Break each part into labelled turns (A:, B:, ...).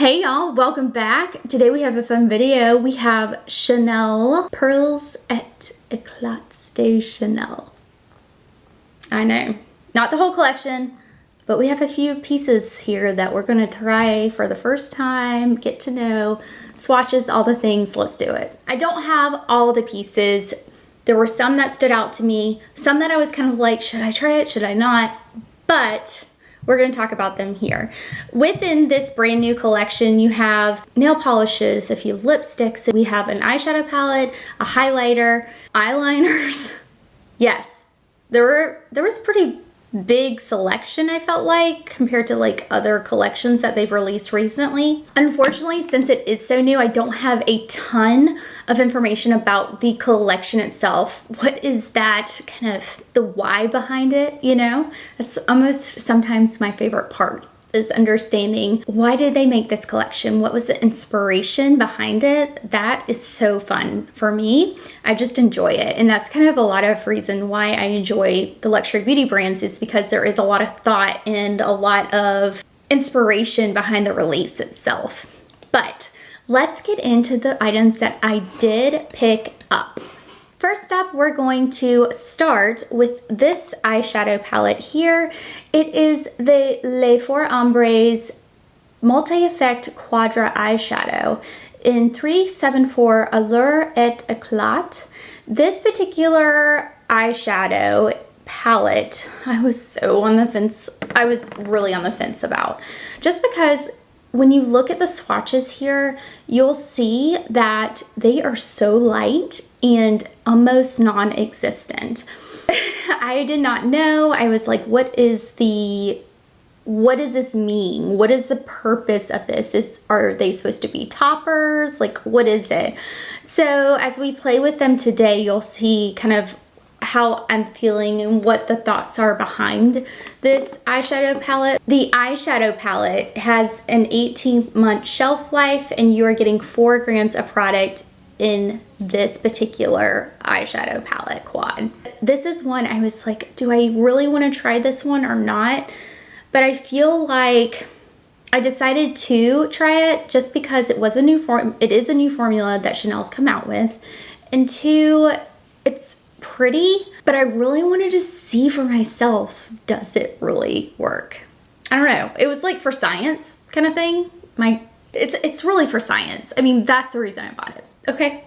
A: Hey y'all, welcome back. Today we have a fun video. We have Chanel Perles et Éclats de Chanel. I know, not the whole collection, but we have a few pieces here that we're gonna try for the first time, get to know, swatches, all the things. Let's do it. I don't have all the pieces. There were some that stood out to me, some that I was kind of like, should I try it, should I not? But we're going to talk about them here. Within this brand new collection, you have nail polishes, a few lipsticks. We have an eyeshadow palette, a highlighter, eyeliners. Yes, there was pretty big selection, I felt like, compared to like other collections that they've released recently. Unfortunately, since it is so new, I don't have a ton of information about the collection itself. What is that kind of the why behind it, you know? That's almost sometimes my favorite part, is understanding why did they make this collection? What was the inspiration behind it? That is so fun for me. I just enjoy it. And that's kind of a lot of reason why I enjoy the luxury beauty brands, is because there is a lot of thought and a lot of inspiration behind the release itself. But let's get into the items that I did pick up. First up, we're going to start with this eyeshadow palette here. It is the Les Four Ombres Multi-Effect Quadra Eyeshadow in 374 Allure et Éclat. This particular eyeshadow palette, I was so on the fence. I was really on the fence about, just because when you look at the swatches here, you'll see that they are so light and almost non-existent. I did not know. I was like, what does this mean? What is the purpose of this? Are they supposed to be toppers? Like, what is it? So as we play with them today, you'll see kind of how I'm feeling and what the thoughts are behind this eyeshadow palette. The eyeshadow palette has an 18-month shelf life, and you are getting 4 grams of product in this particular eyeshadow palette quad. This is one I was like, do I really want to try this one or not? But I feel like I decided to try it just because it is a new formula that Chanel's come out with, and 2, it's pretty, but I really wanted to see for myself, does it really work? I don't know. It was like for science kind of thing. It's really for science. I mean, that's the reason I bought it. Okay.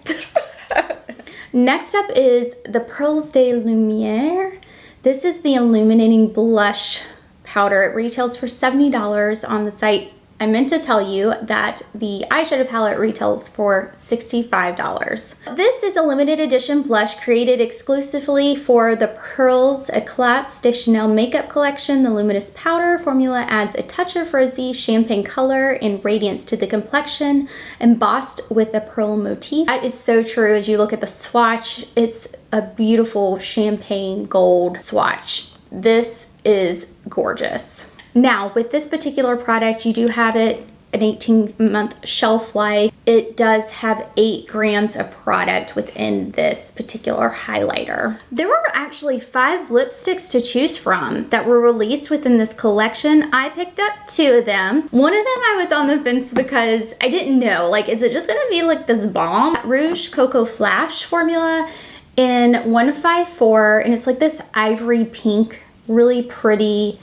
A: Next up is the Pearlsday Lumiere. This is the illuminating blush powder. It retails for $70 on the site. I meant to tell you that the eyeshadow palette retails for $65. This is a limited edition blush created exclusively for the Perles Éclats de Chanel makeup collection. The luminous powder formula adds a touch of rosy champagne color and radiance to the complexion, embossed with a pearl motif. That is so true. As you look at the swatch, it's a beautiful champagne gold swatch. This is gorgeous. Now, with this particular product, you do have it an 18-month shelf life. It does have 8 grams of product within this particular highlighter. There were actually 5 lipsticks to choose from that were released within this collection. I picked up 2 of them. One of them I was on the fence because I didn't know, like, is it just gonna be like this bomb? Rouge Coco Flash formula in 154, and it's like this ivory pink, really pretty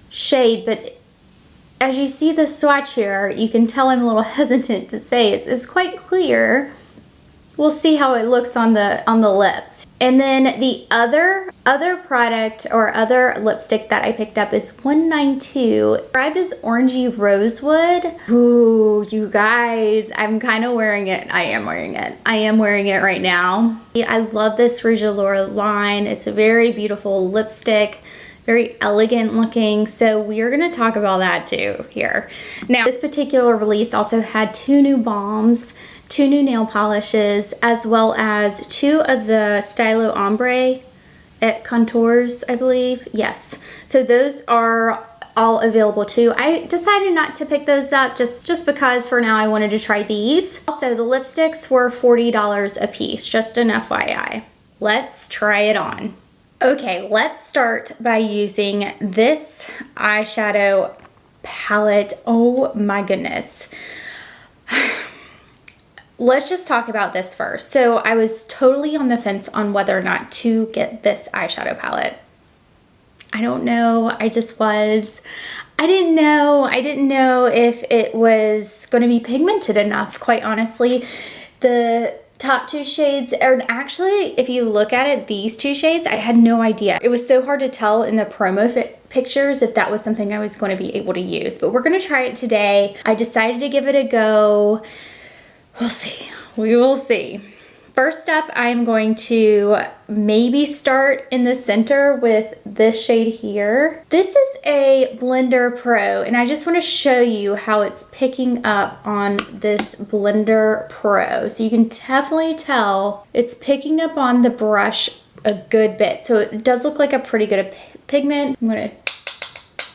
A: shade, but as you see the swatch here, you can tell I'm a little hesitant to say it's quite clear. We'll see how it looks on the lips. And then the other product or other lipstick that I picked up is 192, described as orangey rosewood. Ooh, you guys, I'm kind of wearing it. I am wearing it. I am wearing it right now. I love this Rouge Allure line. It's a very beautiful lipstick, very elegant looking. So we are gonna talk about that too here. Now, this particular release also had 2 new balms, 2 new nail polishes, as well as 2 of the Stylo Ombre et Contours, I believe. Yes, so those are all available too. I decided not to pick those up just because for now I wanted to try these. Also, the lipsticks were $40 a piece, just an FYI. Let's try it on. Okay, let's start by using this eyeshadow palette. Oh my goodness. let's just talk about this first. So I was totally on the fence on whether or not to get this eyeshadow palette. I don't know, I just was. I didn't know if it was going to be pigmented enough, quite honestly. The top two shades, or actually, if you look at it, these two shades, I had no idea. It was so hard to tell in the promo pictures if that was something I was going to be able to use, but we're going to try it today. I decided to give it a go. We'll see. We will see. First up, I'm going to maybe start in the center with this shade here. This is a Blender Pro, and I just want to show you how it's picking up on this Blender Pro. So you can definitely tell it's picking up on the brush a good bit. So it does look like a pretty good pigment. I'm going to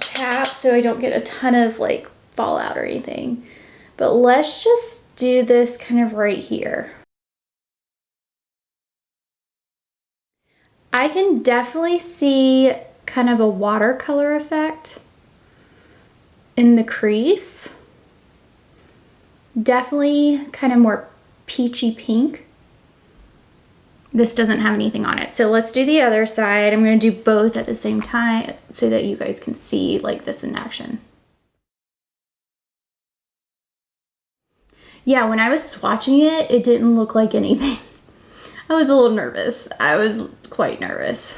A: tap so I don't get a ton of like fallout or anything. But let's just do this kind of right here. I can definitely see kind of a watercolor effect in the crease. Definitely kind of more peachy pink. This doesn't have anything on it. So let's do the other side. I'm going to do both at the same time so that you guys can see like this in action. Yeah, when I was swatching it, it didn't look like anything. I was a little nervous. I was quite nervous.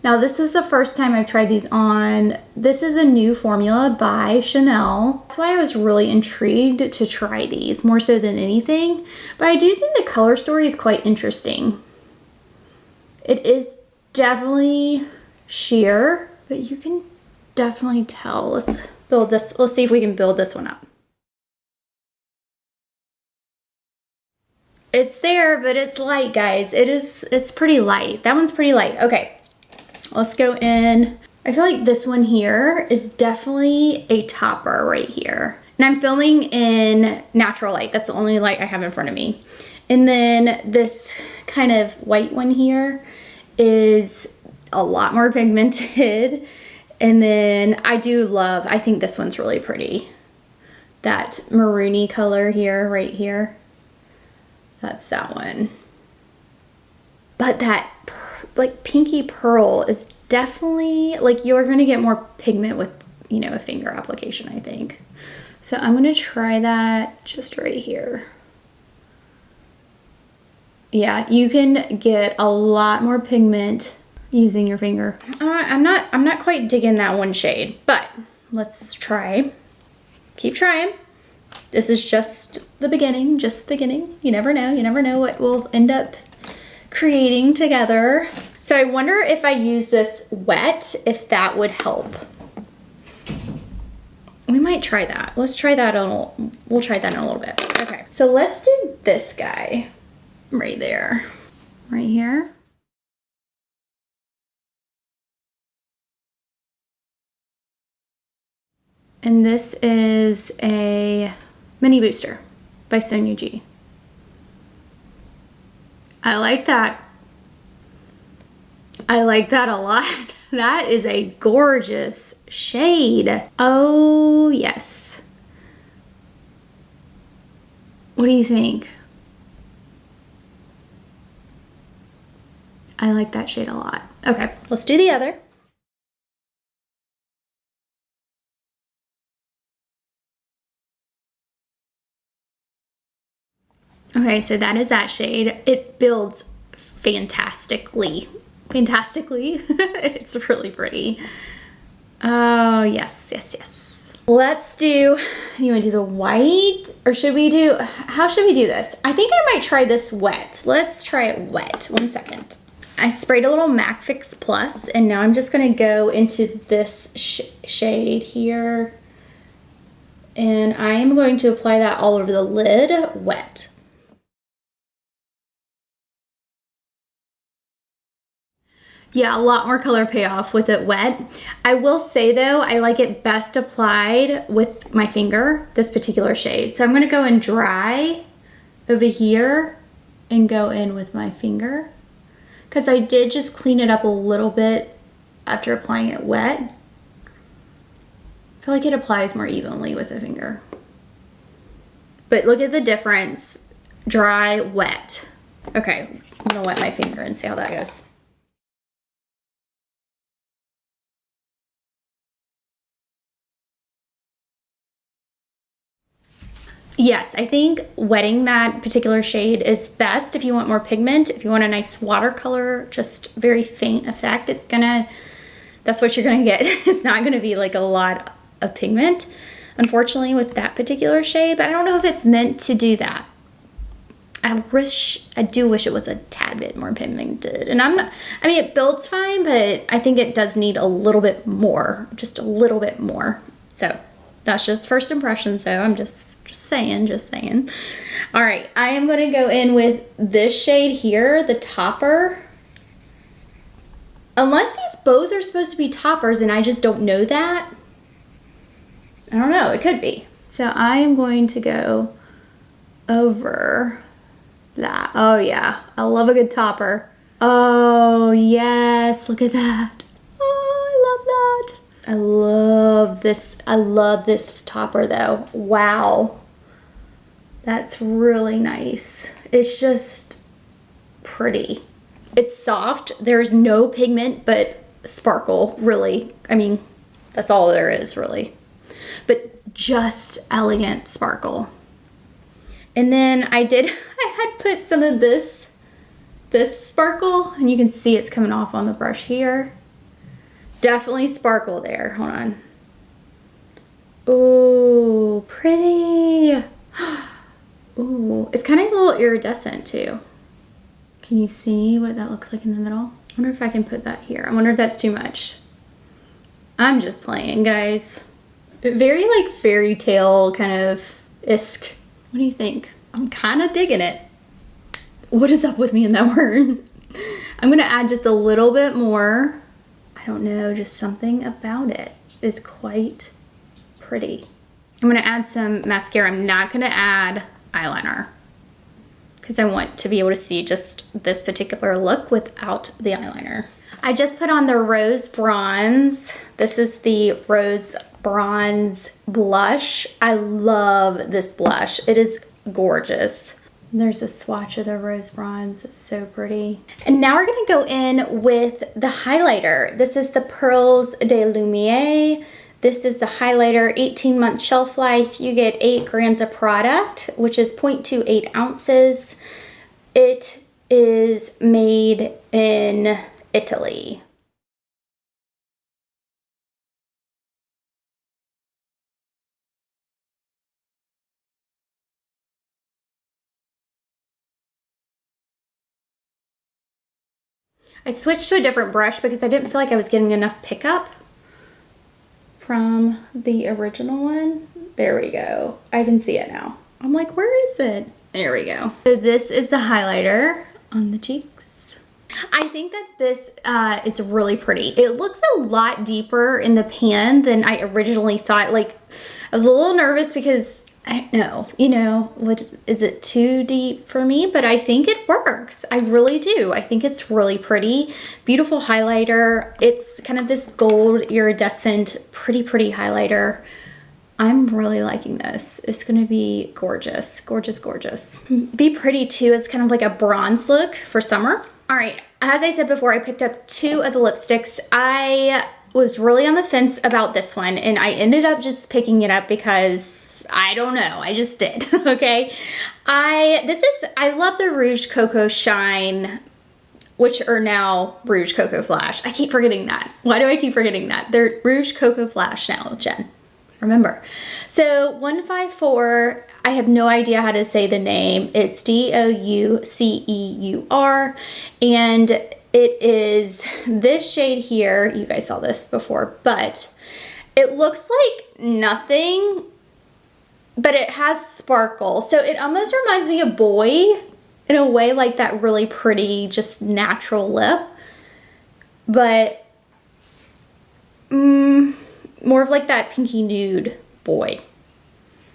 A: Now this is the first time I've tried these on. This is a new formula by Chanel. That's why I was really intrigued to try these more so than anything. But I do think the color story is quite interesting. It is definitely sheer, but you can definitely tell. Let's build this. Let's see if we can build this one up. It's there, but it's light, guys. It's pretty light. That one's pretty light. Okay, let's go in. I feel like this one here is definitely a topper right here. And I'm filming in natural light. That's the only light I have in front of me. And then this kind of white one here is a lot more pigmented. And then I think this one's really pretty. That maroony color here, right here. That's that one. But that like pinky pearl is definitely like you're gonna get more pigment with, you know, a finger application, I think. So I'm gonna try that just right here. Yeah, you can get a lot more pigment using your finger. I'm not quite digging that one shade, but let's try. Keep trying. This is just the beginning, You never know what we'll end up creating together. So I wonder if I use this wet, if that would help. We might try that. Let's try that we'll try that in a little bit. Okay, so let's do this guy right there, right here. And this is a Mini Booster by Sonia G. I like that. I like that a lot. That is a gorgeous shade. Oh, yes. What do you think? I like that shade a lot. Okay, let's do the other. Okay, so that is that shade. It builds fantastically. It's really pretty. Oh, yes. Let's do, you wanna do the white? Or how should we do this? I think I might try this wet. Let's try it wet. 1 second. I sprayed a little MAC Fix Plus, and now I'm just gonna go into this shade here. And I am going to apply that all over the lid wet. Yeah, a lot more color payoff with it wet. I will say though, I like it best applied with my finger, this particular shade. So I'm gonna go in dry over here and go in with my finger. Because I did just clean it up a little bit after applying it wet. I feel like it applies more evenly with a finger. But look at the difference dry, wet. Okay, I'm gonna wet my finger and see how that goes. Yes, I think wetting that particular shade is best if you want more pigment. If you want a nice watercolor, just very faint effect, that's what you're gonna get. It's not gonna be like a lot of pigment, unfortunately, with that particular shade, but I don't know if it's meant to do that. I do wish it was a tad bit more pigmented. And I mean, it builds fine, but I think it does need a little bit more, just a little bit more. So that's just first impression, so I'm just saying. All right, I am gonna go in with this shade here, the topper. Unless these both are supposed to be toppers and I just don't know that. I don't know, it could be. So I am going to go over that. Oh yeah, I love a good topper. Oh yes, look at that. Oh, I love that. I love this topper though. Wow. That's really nice. It's just pretty. It's soft. There's no pigment, but sparkle, really. I mean, that's all there is, really. But just elegant sparkle. And then I had put some of this sparkle, and you can see it's coming off on the brush here. Definitely sparkle there. Hold on. Ooh, pretty. Ooh, it's kind of a little iridescent too. Can you see what that looks like in the middle? I wonder if I can put that here. I wonder if that's too much. I'm just playing, guys. Very like fairy tale kind of isk. What do you think? I'm kind of digging it. What is up with me in that word? I'm gonna add just a little bit more. I don't know, just something about it is quite pretty. I'm gonna add some mascara. I'm not gonna add eyeliner because I want to be able to see just this particular look without the eyeliner. I just put on the Rose Bronze. This is the Rose Bronze blush. I love this blush. It is gorgeous. There's a swatch of the Rose Bronze. It's so pretty. And now we're gonna go in with the highlighter. This is the Pearlsday Lumiere. This is the highlighter, 18-month shelf life. You get 8 grams of product, which is 0.28 ounces. It is made in Italy. I switched to a different brush because I didn't feel like I was getting enough pickup from the original one. There we go. I can see it now. I'm like, where is it? There we go. So this is the highlighter on the cheeks. I think that this is really pretty. It looks a lot deeper in the pan than I originally thought. Like, I was a little nervous because I don't know, you know, what is it too deep for me? But I think it works. I really do. I think it's really pretty. Beautiful highlighter. It's kind of this gold iridescent, pretty highlighter. I'm really liking this. It's gonna be gorgeous, gorgeous, gorgeous. Be pretty too. It's kind of like a bronze look for summer. All right, as I said before, I picked up 2 of the lipsticks. I was really on the fence about this one and I ended up just picking it up because I don't know, I just did, okay? I love the Rouge Coco Shine, which are now Rouge Coco Flash. I keep forgetting that. Why do I keep forgetting that? They're Rouge Coco Flash now, Jen. Remember. So 154, I have no idea how to say the name. It's D-O-U-C-E-U-R, and it is this shade here. You guys saw this before, but it looks like nothing, but it has sparkle. So it almost reminds me of Boy in a way, like that really pretty, just natural lip, but more of like that pinky nude Boy.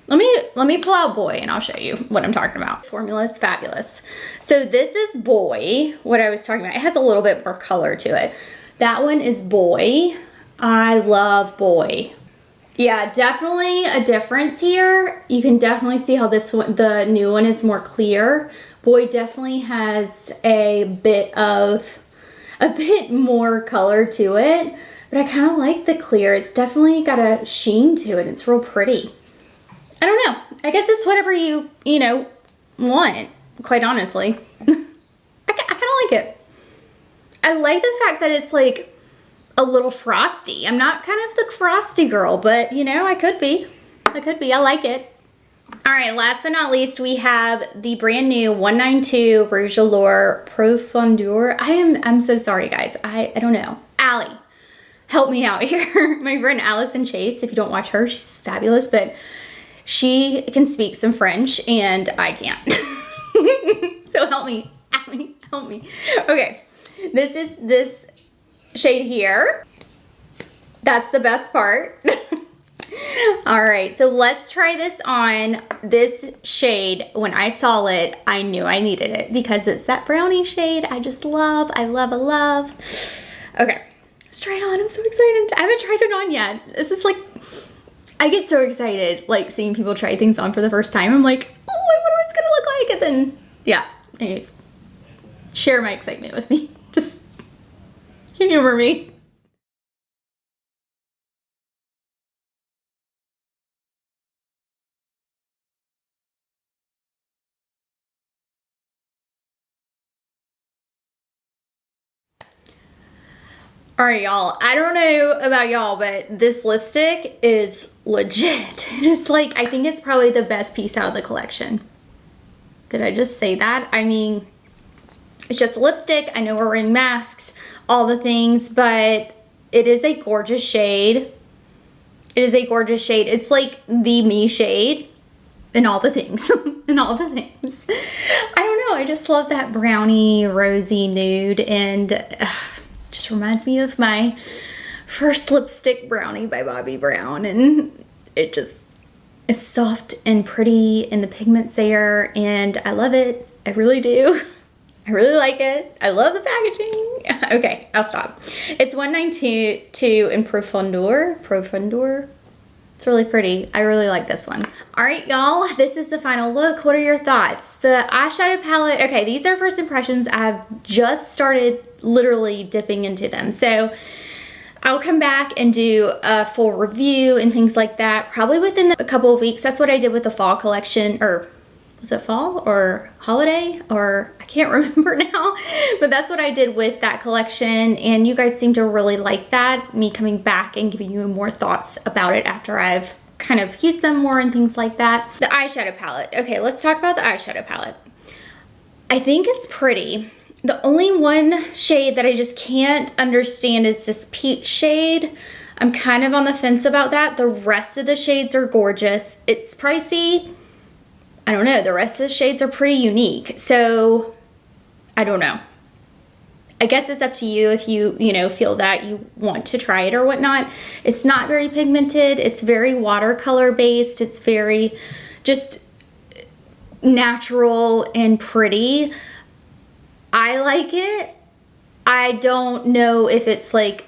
A: Let me pull out Boy and I'll show you what I'm talking about. This formula is fabulous. So this is Boy, what I was talking about. It has a little bit more color to it. That one is Boy. I love Boy. Yeah, definitely a difference here. You can definitely see how this one, the new one, is more clear. Boy definitely has a bit more color to it, but I kind of like the clear. It's definitely got a sheen to it. It's real pretty. I don't know. I guess it's whatever you know, want, quite honestly. I kind of like it. I like the fact that it's like a little frosty. I'm not kind of the frosty girl, but you know, I could be. I like it. All right, last but not least, we have the brand new 192 Rouge Allure Profondeur. I'm so sorry, guys. I don't know. Allie, help me out here. My friend Allison Chase, if you don't watch her, she's fabulous, but she can speak some French and I can't. So help me, Allie, help me. Okay, this is this shade here. That's the best part. All right, so let's try this on. This shade, when I saw it, I knew I needed it because it's that brownie shade I just love. I love. Okay, let's try it on. I'm so excited. I haven't tried it on yet. This is like, I get so excited like seeing people try things on for the first time. I'm like, oh, I wonder what it's gonna look like. And then, yeah, anyways, share my excitement with me. Just humor me. All right, y'all, I don't know about y'all, but this lipstick is legit. It's like, I think it's probably the best piece out of the collection. Did I just say that? I mean, it's just a lipstick. I know we're wearing masks, all the things, but it is a gorgeous shade. It is a gorgeous shade. It's like the me shade and all the things, and all the things. I don't know, I just love that brownie, rosy nude, and just reminds me of my first lipstick brownie by Bobbi Brown, and it just is soft and pretty, and the pigment's there, and I love it. I really do. I really like it. I love the packaging. Okay, I'll stop. It's 192 in Profondeur. It's really pretty. I really like this one. All right, y'all, this is the final look. What are your thoughts? The eyeshadow palette, okay, these are first impressions. I've just started literally dipping into them. So I'll come back and do a full review and things like that, probably within a couple of weeks. That's what I did with the fall collection, or was it fall or holiday, or I can't remember now, but that's what I did with that collection, and you guys seem to really like that, me coming back and giving you more thoughts about it after I've kind of used them more and things like that. The eyeshadow palette. Okay, let's talk about the eyeshadow palette. I think it's pretty. The only one shade that I just can't understand is this peach shade. I'm kind of on the fence about that. The rest of the shades are gorgeous. It's pricey. I don't know. The rest of the shades are pretty unique. So I don't know. I guess it's up to you if you feel that you want to try it or whatnot. It's not very pigmented. It's very watercolor based. It's very just natural and pretty. I like it. I don't know if it's like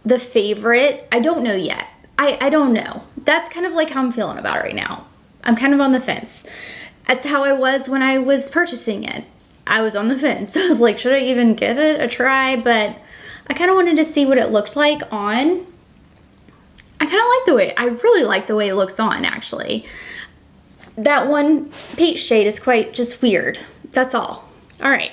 A: the favorite. I don't know yet. I don't know. That's kind of like how I'm feeling about it right now. I'm kind of on the fence. That's how I was when I was purchasing it. I was on the fence. I was like, should I even give it a try? But I kind of wanted to see what it looked like on. I really like the way it looks on, actually. That one peach shade is quite just weird. That's all. All right.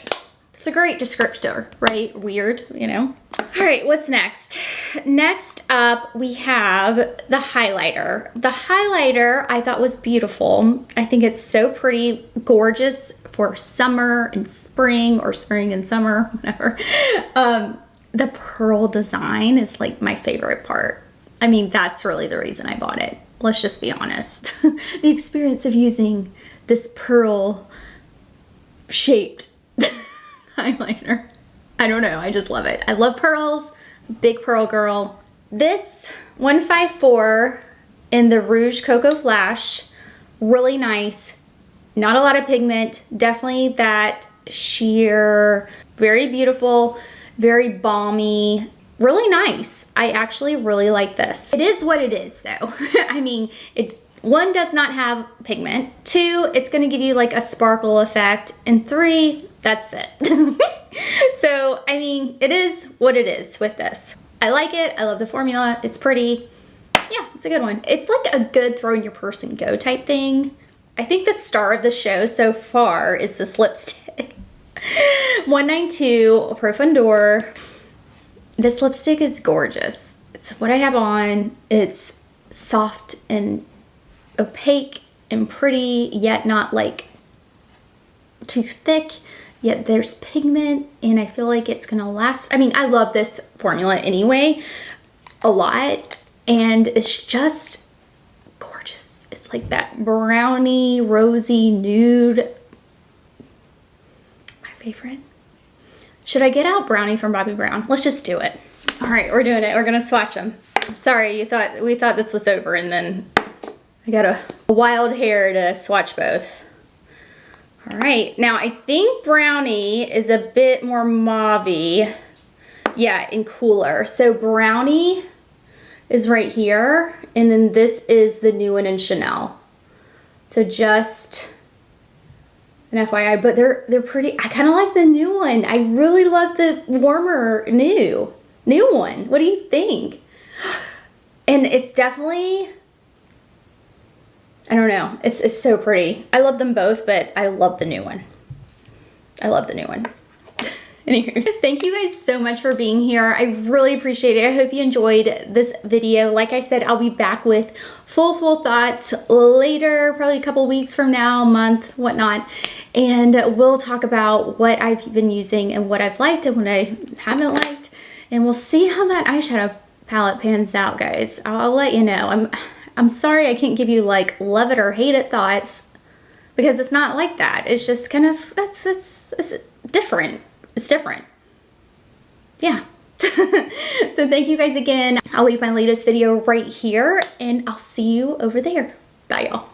A: It's a great descriptor, right? Weird, All right, what's next? Next up, we have the highlighter. The highlighter I thought was beautiful. I think it's so pretty, gorgeous for summer and spring, or spring and summer, whatever. The pearl design is like my favorite part. I mean, that's really the reason I bought it. Let's just be honest. The experience of using this pearl shaped highlighter. I don't know, I just love it. I love pearls, big pearl girl. This 154 in the Rouge Coco Flash, really nice. Not a lot of pigment, definitely that sheer, very beautiful, very balmy. really nice. I actually really like this. It is what it is though. I mean, one, does not have pigment. 2, it's gonna give you like a sparkle effect. And 3, that's it. So, I mean, it is what it is with this. I like it. I love the formula. It's pretty. Yeah, it's a good one. It's like a good throw in your purse and go type thing. I think the star of the show so far is this lipstick. 192 Profondeur. This lipstick is gorgeous. It's what I have on. It's soft and opaque and pretty, yet not like too thick, yet there's pigment, and I feel like it's gonna last. I mean, I love this formula anyway, a lot, and it's just gorgeous. It's like that brownie, rosy nude. My favorite. Should I get out Brownie from Bobbi Brown? Let's just do it. All right, we're doing it. We're gonna swatch them. Sorry, we thought this was over, and then I got a wild hair to swatch both. All right, now I think Brownie is a bit more mauve-y, yeah, and cooler. So Brownie is right here, and then this is the new one in Chanel. So just an FYI, but they're pretty. I kind of like the new one. I really love the warmer new one. What do you think? And it's definitely, I don't know. It's so pretty. I love them both, but I love the new one. I love the new one. Anyways, thank you guys so much for being here. I really appreciate it. I hope you enjoyed this video. Like I said, I'll be back with full thoughts later, probably a couple weeks from now, month, whatnot. And we'll talk about what I've been using and what I've liked and what I haven't liked. And we'll see how that eyeshadow palette pans out, guys. I'll let you know. I'm sorry I can't give you like love it or hate it thoughts, because it's not like that. It's just kind of, it's different. It's different. Yeah. So thank you guys again. I'll leave my latest video right here, and I'll see you over there. Bye, y'all.